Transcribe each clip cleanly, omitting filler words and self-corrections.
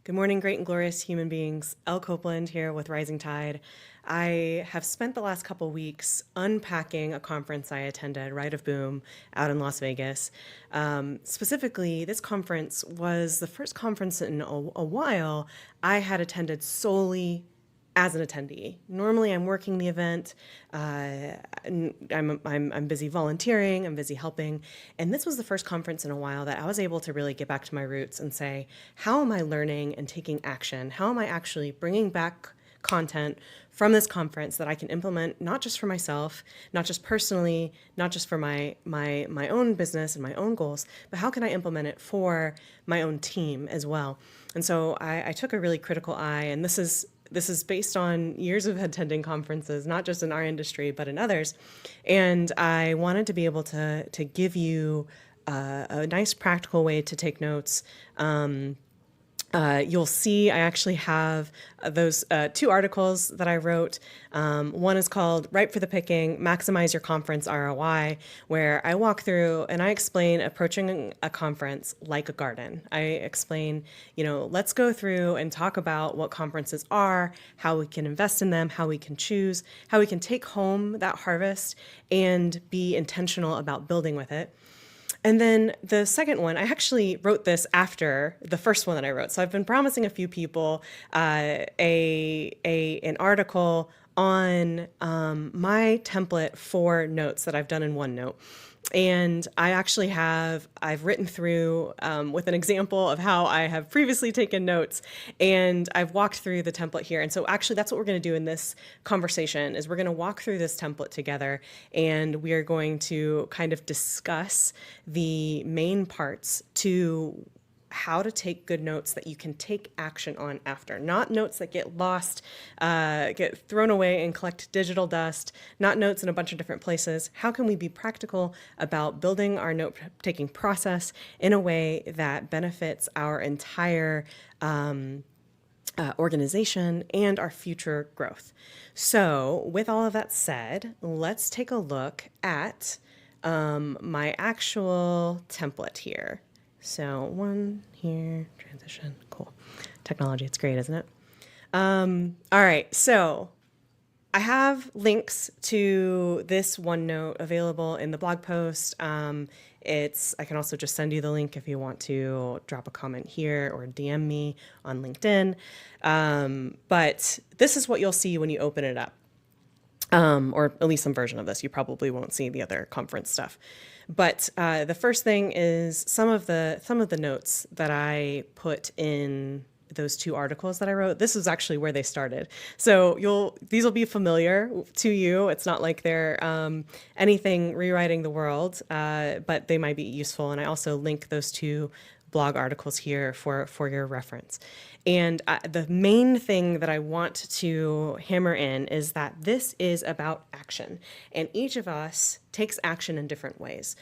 Good morning, great and glorious human beings. Elle Copeland here with Rising Tide. I have spent the last couple weeks unpacking a conference I attended, Rite of Boom, out in Las Vegas. Specifically, this conference was the first conference in a while I had attended solely as an attendee. Normally, I'm working the event. I'm busy volunteering. I'm busy helping, and this was the first conference in a while that I was able to really get back to my roots and say, how am I learning and taking action? How am I actually bringing back content from this conference that I can implement not just for myself, not just personally, not just for my own business and my own goals, but how can I implement it for my own team as well? And so I took a really critical eye, and this is based on years of attending conferences, not just in our industry, but in others. And I wanted to be able to give you a nice practical way to take notes. You'll see I actually have those two articles that I wrote. One is called Ripe for the Picking, Maximize Your Conference ROI, where I walk through and I explain approaching a conference like a garden. I explain, let's go through and talk about what conferences are, how we can invest in them, how we can choose, how we can take home that harvest and be intentional about building with it. And then the second one, I actually wrote this after the first one that I wrote. So I've been promising a few people an article on my template for notes that I've done in OneNote. And I've written through with an example of how I have previously taken notes, and I've walked through the template here. And so actually that's what we're going to do in this conversation is we're going to walk through this template together, and we are going to kind of discuss the main parts to how to take good notes that you can take action on after. Not notes that get lost, get thrown away and collect digital dust, not notes in a bunch of different places. How can we be practical about building our note-taking process in a way that benefits our entire organization and our future growth? So with all of that said, let's take a look at my actual template here. So one here, transition, cool. Technology, it's great, isn't it? All right, so I have links to this OneNote available in the blog post. I can also just send you the link if you want to drop a comment here or DM me on LinkedIn. But this is what you'll see when you open it up. Or at least some version of this. You probably won't see the other conference stuff. But the first thing is some of the notes that I put in those two articles that I wrote. This is actually where they started. So these will be familiar to you. It's not like they're anything rewriting the world, but they might be useful. And I also link those two blog articles here for your reference. And the main thing that I want to hammer in is that this is about action, and each of us takes action in different ways.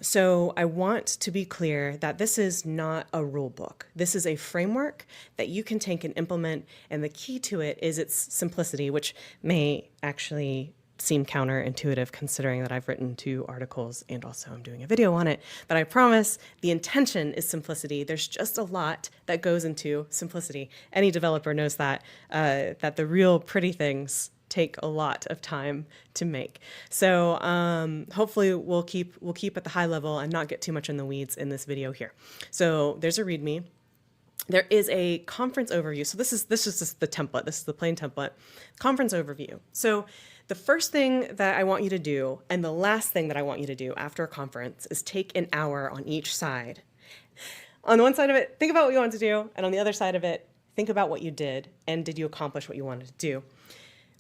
So I want to be clear that this is not a rule book. This is a framework that you can take and implement, and the key to it is its simplicity, which may actually seem counterintuitive considering that I've written two articles and also I'm doing a video on it. But I promise the intention is simplicity. There's just a lot that goes into simplicity. Any developer knows that the real pretty things take a lot of time to make. So hopefully we'll keep at the high level and not get too much in the weeds in this video here. So there's a README. There is a conference overview. So this is just the template. This is the plain template. Conference overview. So the first thing that I want you to do and the last thing that I want you to do after a conference is take an hour on each side. On one side of it, think about what you want to do. And on the other side of it, think about what you did and did you accomplish what you wanted to do.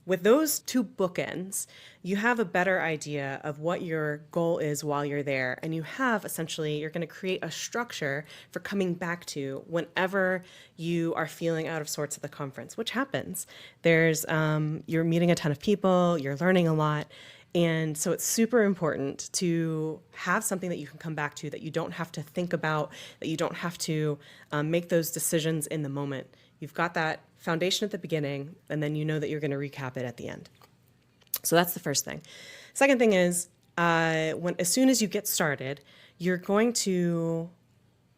With those two bookends, you have a better idea of what your goal is while you're there. And you have essentially, you're going to create a structure for coming back to whenever you are feeling out of sorts at the conference, which happens. You're meeting a ton of people, you're learning a lot. And so it's super important to have something that you can come back to, that you don't have to think about, that you don't have to make those decisions in the moment. You've got that foundation at the beginning, and then you know that you're going to recap it at the end. So that's the first thing. Second thing is, as soon as you get started, you're going to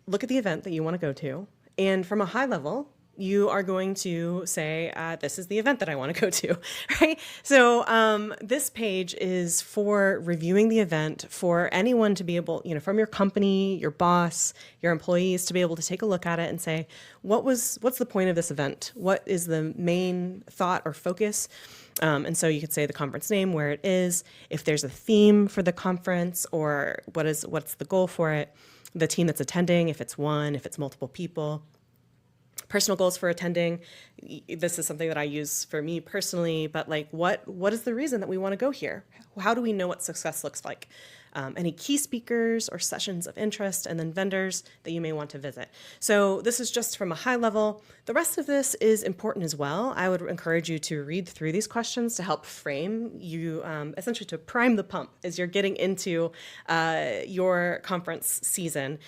look at the event that you want to go to And from a high level, you are going to say, this is the event that I want to go to, right? So this page is for reviewing the event, for anyone to be able, from your company, your boss, your employees, to be able to take a look at it and say, what's the point of this event? What is the main thought or focus? And so you could say the conference name, where it is, if there's a theme for the conference, or what's the goal for it, the team that's attending, if it's one, if it's multiple people. Personal goals for attending. This is something that I use for me personally, but like what is the reason that we want to go here? How do we know what success looks like? Any key speakers or sessions of interest, and then vendors that you may want to visit. So this is just from a high level. The rest of this is important as well. I would encourage you to read through these questions to help frame you, essentially to prime the pump as you're getting into your conference season.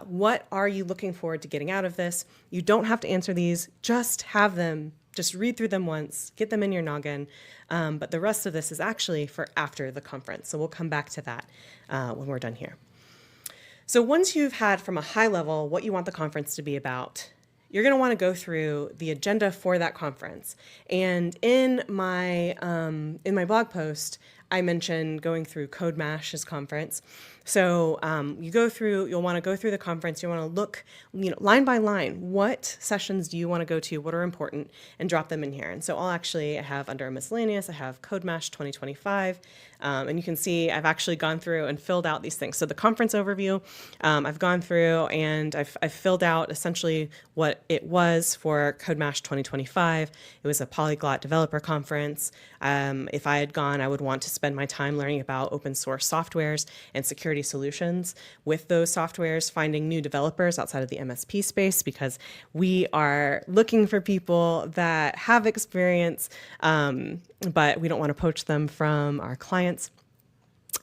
What are you looking forward to getting out of this? You don't have to answer these, just have them. Just read through them once, get them in your noggin. But the rest of this is actually for after the conference. So we'll come back to that when we're done here. So once you've had from a high level what you want the conference to be about, you're going to want to go through the agenda for that conference. And in my blog post, I mentioned going through CodeMash's conference. So you'll want to go through the conference. You want to look, line by line, what sessions do you want to go to? What are important? And drop them in here. And so I have under miscellaneous, I have CodeMash 2025. And you can see I've actually gone through and filled out these things. So the conference overview, I've gone through and I've filled out essentially what it was for CodeMash 2025. It was a polyglot developer conference. If I had gone, I would want to spend my time learning about open source softwares and security solutions with those softwares, finding new developers outside of the MSP space, because we are looking for people that have experience, but we don't want to poach them from our clients.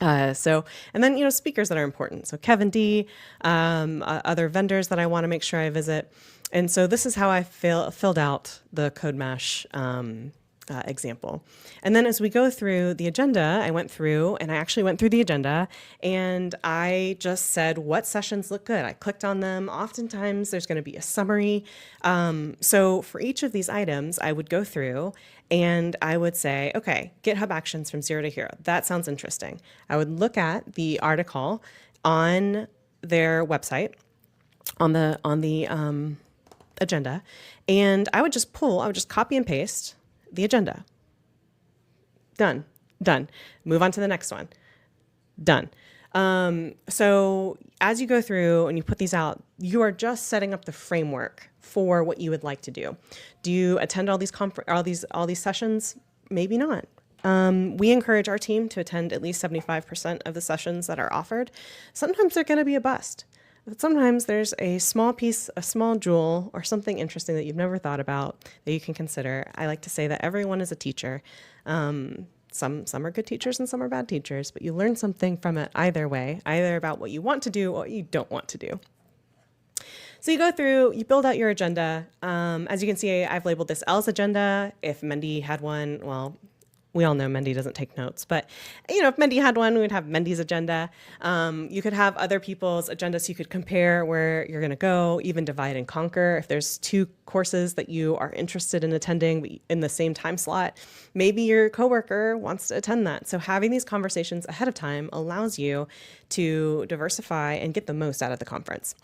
And then, speakers that are important. So Kevin D, other vendors that I want to make sure I visit. And so this is how I filled out the CodeMash example. And then as we go through the agenda, I went through the agenda and I just said, what sessions look good? I clicked on them. Oftentimes there's going to be a summary. So for each of these items, I would go through and I would say, okay, GitHub Actions from zero to hero. That sounds interesting. I would look at the article on their website, on the agenda, and I would just copy and paste the agenda. Done. Move on to the next one. Done. So as you go through and you put these out, you are just setting up the framework for what you would like to do. Do you attend all these sessions? Maybe not. We encourage our team to attend at least 75% of the sessions that are offered. Sometimes they're going to be a bust. But sometimes there's a small jewel, or something interesting that you've never thought about that you can consider. I like to say that everyone is a teacher. Some are good teachers and some are bad teachers, but you learn something from it either way, either about what you want to do or what you don't want to do. So you go through, you build out your agenda. As you can see, I've labeled this L's agenda. If Mendy had one, well, we all know Mendy doesn't take notes, but if Mendy had one, we would have Mendy's agenda. You could have other people's agendas. So you could compare where you're going to go, even divide and conquer. If there's two courses that you are interested in attending in the same time slot, maybe your coworker wants to attend that. So having these conversations ahead of time allows you to diversify and get the most out of the conference.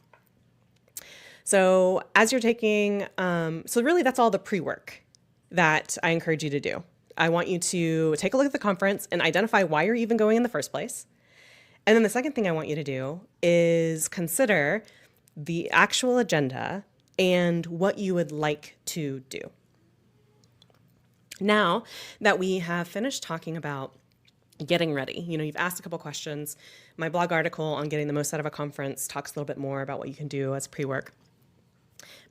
So as you're taking, so really that's all the pre-work that I encourage you to do. I want you to take a look at the conference and identify why you're even going in the first place. And then the second thing I want you to do is consider the actual agenda and what you would like to do. Now that we have finished talking about getting ready, you've asked a couple questions. My blog article on getting the most out of a conference talks a little bit more about what you can do as pre-work.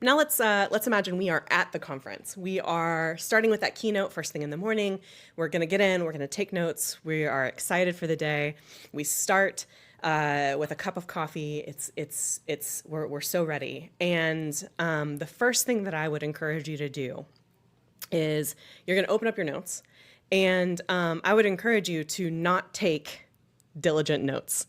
Now let's imagine we are at the conference. We are starting with that keynote first thing in the morning. We're going to get in. We're going to take notes. We are excited for the day. We start with a cup of coffee. We're so ready. And the first thing that I would encourage you to do is you're going to open up your notes, and I would encourage you to not take diligent notes.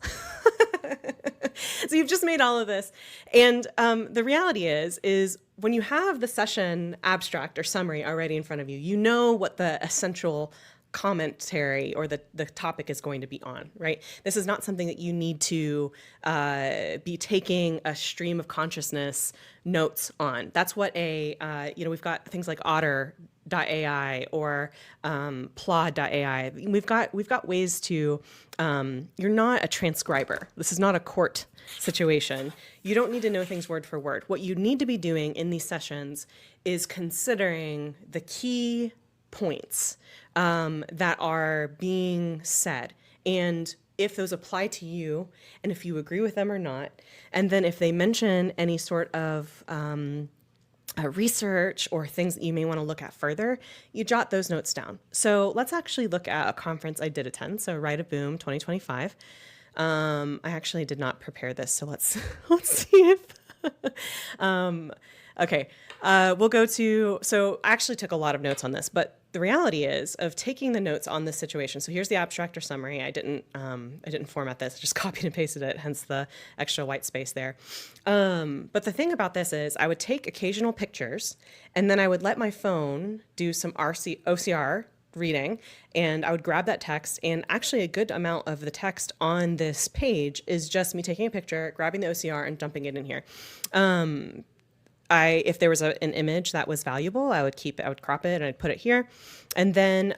So you've just made all of this. And the reality is when you have the session abstract or summary already in front of you, you know what the essential commentary or the topic is going to be on, right? This is not something that you need to be taking a stream of consciousness notes on. That's what we've got things like Otter.ai or Plod.ai. We've got ways to, you're not a transcriber. This is not a court situation. You don't need to know things word for word. What you need to be doing in these sessions is considering the key points that are being said, and if those apply to you, and if you agree with them or not, and then if they mention any sort of research or things that you may want to look at further, you jot those notes down. So let's actually look at a conference I did attend. So Write a Boom 2025. I actually did not prepare this, so let's see if. Okay, we'll go to. So I actually took a lot of notes on this, but the reality is of taking the notes on this situation. So here's the abstract or summary. I didn't format this. I just copied and pasted it, hence the extra white space there. But the thing about this is I would take occasional pictures, and then I would let my phone do some OCR reading, and I would grab that text, and actually a good amount of the text on this page is just me taking a picture, grabbing the OCR, and dumping it in here. If there was an image that was valuable, I would crop it and I'd put it here. And then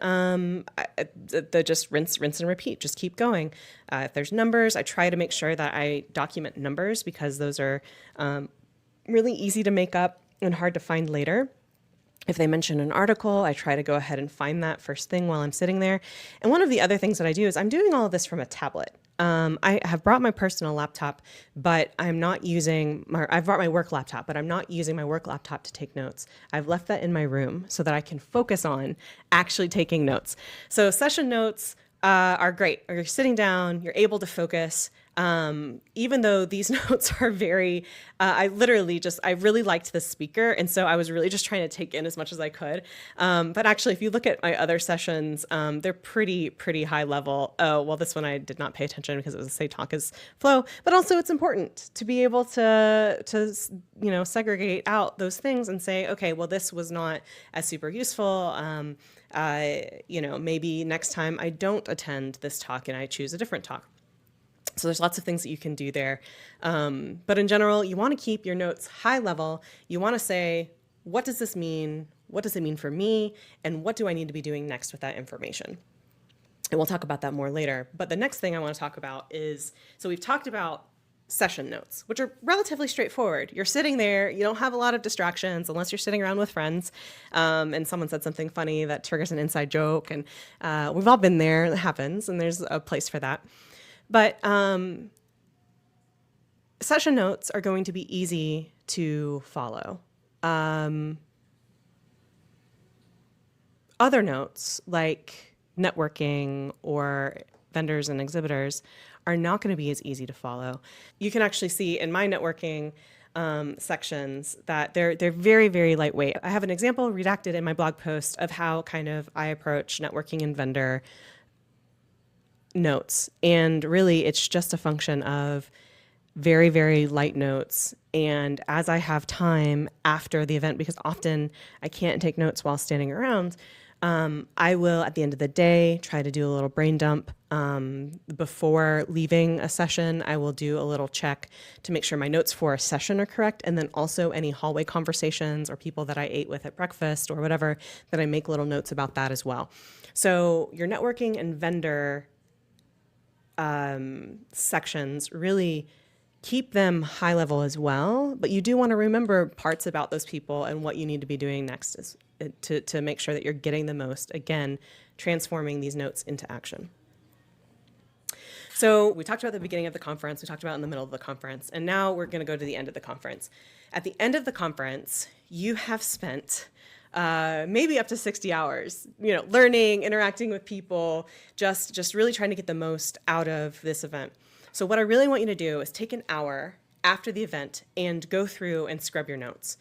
just rinse and repeat, just keep going. If there's numbers, I try to make sure that I document numbers because those are really easy to make up and hard to find later. If they mention an article, I try to go ahead and find that first thing while I'm sitting there. And one of the other things that I do is I'm doing all of this from a tablet. I have brought my personal laptop, but I'm not using I've brought my work laptop, but I'm not using my work laptop to take notes. I've left that in my room so that I can focus on actually taking notes. So session notes are great. You're sitting down, you're able to focus. Even though these notes are very, I really liked the speaker. And so I was really just trying to take in as much as I could. But actually, if you look at my other sessions, they're pretty high level. Oh, well, this one I did not pay attention because it was a say talk as flow, but also it's important to be able to segregate out those things and say, okay, well, this was not as super useful. Maybe next time I don't attend this talk and I choose a different talk. So there's lots of things that you can do there. But in general, you want to keep your notes high level. You want to say, what does this mean? What does it mean for me? And what do I need to be doing next with that information? And we'll talk about that more later. But the next thing I want to talk about is, so we've talked about session notes, which are relatively straightforward. You're sitting there, you don't have a lot of distractions unless you're sitting around with friends and someone said something funny that triggers an inside joke. And we've all been there, it happens, and there's a place for that. But session notes are going to be easy to follow. Other notes like networking or vendors and exhibitors are not going to be as easy to follow. You can actually see in my networking sections that they're very, very lightweight. I have an example redacted in my blog post of how kind of I approach networking and vendor notes. And really, it's just a function of very, very light notes. And as I have time after the event, because often I can't take notes while standing around, I will, at the end of the day, try to do a little brain dump. Before leaving a session, I will do a little check to make sure my notes for a session are correct. And then also any hallway conversations or people that I ate with at breakfast or whatever, that I make little notes about that as well. So your networking and vendor sections, really keep them high level as well, but you do want to remember parts about those people and what you need to be doing next is to make sure that you're getting the most, again, transforming these notes into action. So we talked about the beginning of the conference, we talked about in the middle of the conference, and now we're going to go to the end of the conference. At the end of the conference, you have spent maybe up to 60 hours, learning, interacting with people, just really trying to get the most out of this event. So what I really want you to do is take an hour after the event and go through and scrub your notes.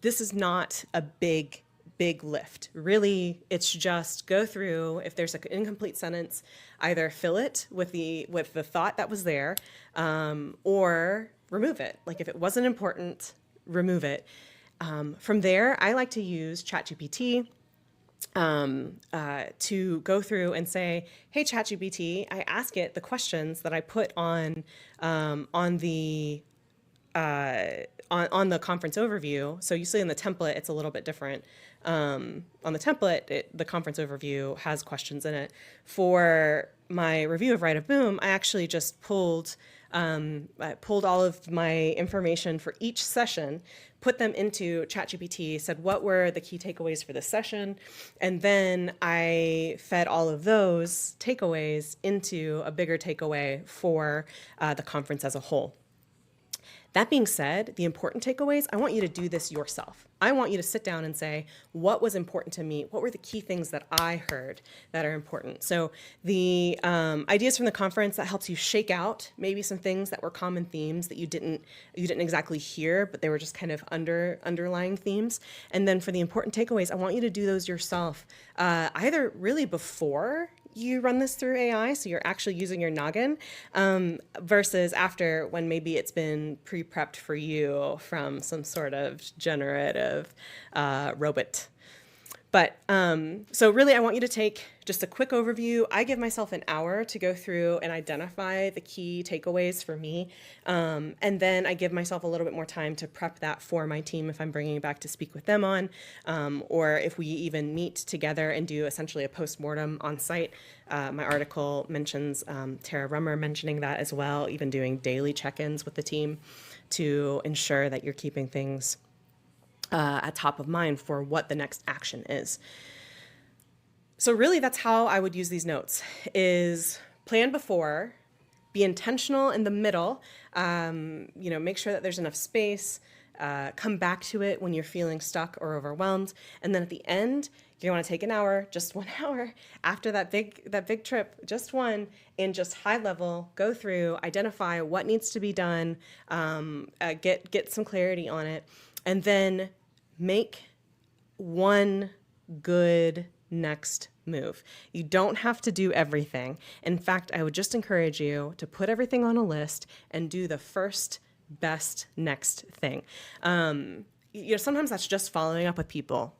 This is not a big big lift. Really, it's just go through, if there's an incomplete sentence, either fill it with the thought that was there, or remove it. Like if it wasn't important, remove it. From there, I like to use ChatGPT to go through and say, "Hey, ChatGPT," I ask it the questions that I put on the conference overview. So you see in the template, it's a little bit different. On the template, the conference overview has questions in it. For my review of Write of Boom, I actually just pulled all of my information for each session, put them into ChatGPT, said what were the key takeaways for this session, and then I fed all of those takeaways into a bigger takeaway for the conference as a whole. That being said, the important takeaways, I want you to do this yourself. I want you to sit down and say, what was important to me? What were the key things that I heard that are important? So the ideas from the conference, that helps you shake out maybe some things that were common themes that you didn't exactly hear, but they were just kind of underlying themes. And then for the important takeaways, I want you to do those yourself, either really before you run this through AI, so you're actually using your noggin, versus after, when maybe it's been pre-prepped for you from some sort of generative robot. But so really, I want you to take just a quick overview. I give myself an hour to go through and identify the key takeaways for me. And then I give myself a little bit more time to prep that for my team if I'm bringing it back to speak with them on, or if we even meet together and do essentially a postmortem on site. My article mentions Tara Rummer mentioning that as well, even doing daily check-ins with the team to ensure that you're keeping things at top of mind for what the next action is. So really, that's how I would use these notes, is plan before, be intentional in the middle, make sure that there's enough space, come back to it when you're feeling stuck or overwhelmed. And then at the end, you want to take an hour, just 1 hour after that big trip, just one, and just high level, go through, identify what needs to be done, get some clarity on it, and then make one good next move. You don't have to do everything. In fact, I would just encourage you to put everything on a list and do the first best next thing. Sometimes that's just following up with people.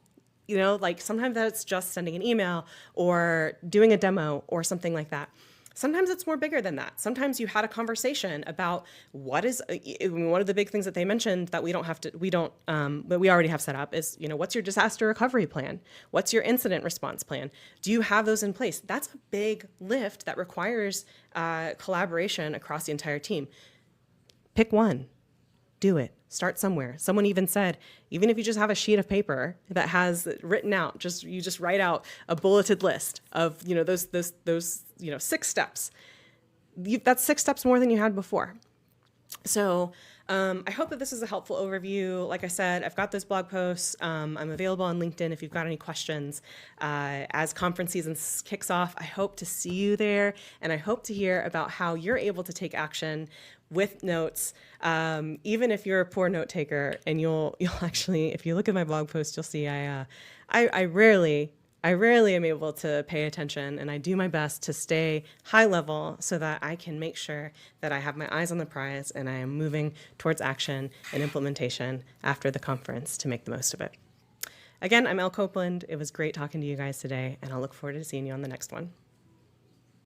Like sometimes that's just sending an email or doing a demo or something like that. Sometimes it's more bigger than that. Sometimes you had a conversation about what is one of the big things that they mentioned that but we already have set up is, what's your disaster recovery plan? What's your incident response plan? Do you have those in place? That's a big lift that requires collaboration across the entire team. Pick one, do it. Start somewhere. Someone even said, even if you just have a sheet of paper that has written out, you just write out a bulleted list of, those 6 steps. That's 6 steps more than you had before. So I hope that this is a helpful overview. Like I said, I've got those blog posts. I'm available on LinkedIn if you've got any questions. As conference season kicks off, I hope to see you there, and I hope to hear about how you're able to take action with notes, even if you're a poor note taker. And you'll actually, if you look at my blog post, you'll see I rarely am able to pay attention, and I do my best to stay high level so that I can make sure that I have my eyes on the prize and I am moving towards action and implementation after the conference to make the most of it. Again, I'm Elle Copeland. It was great talking to you guys today, and I'll look forward to seeing you on the next one.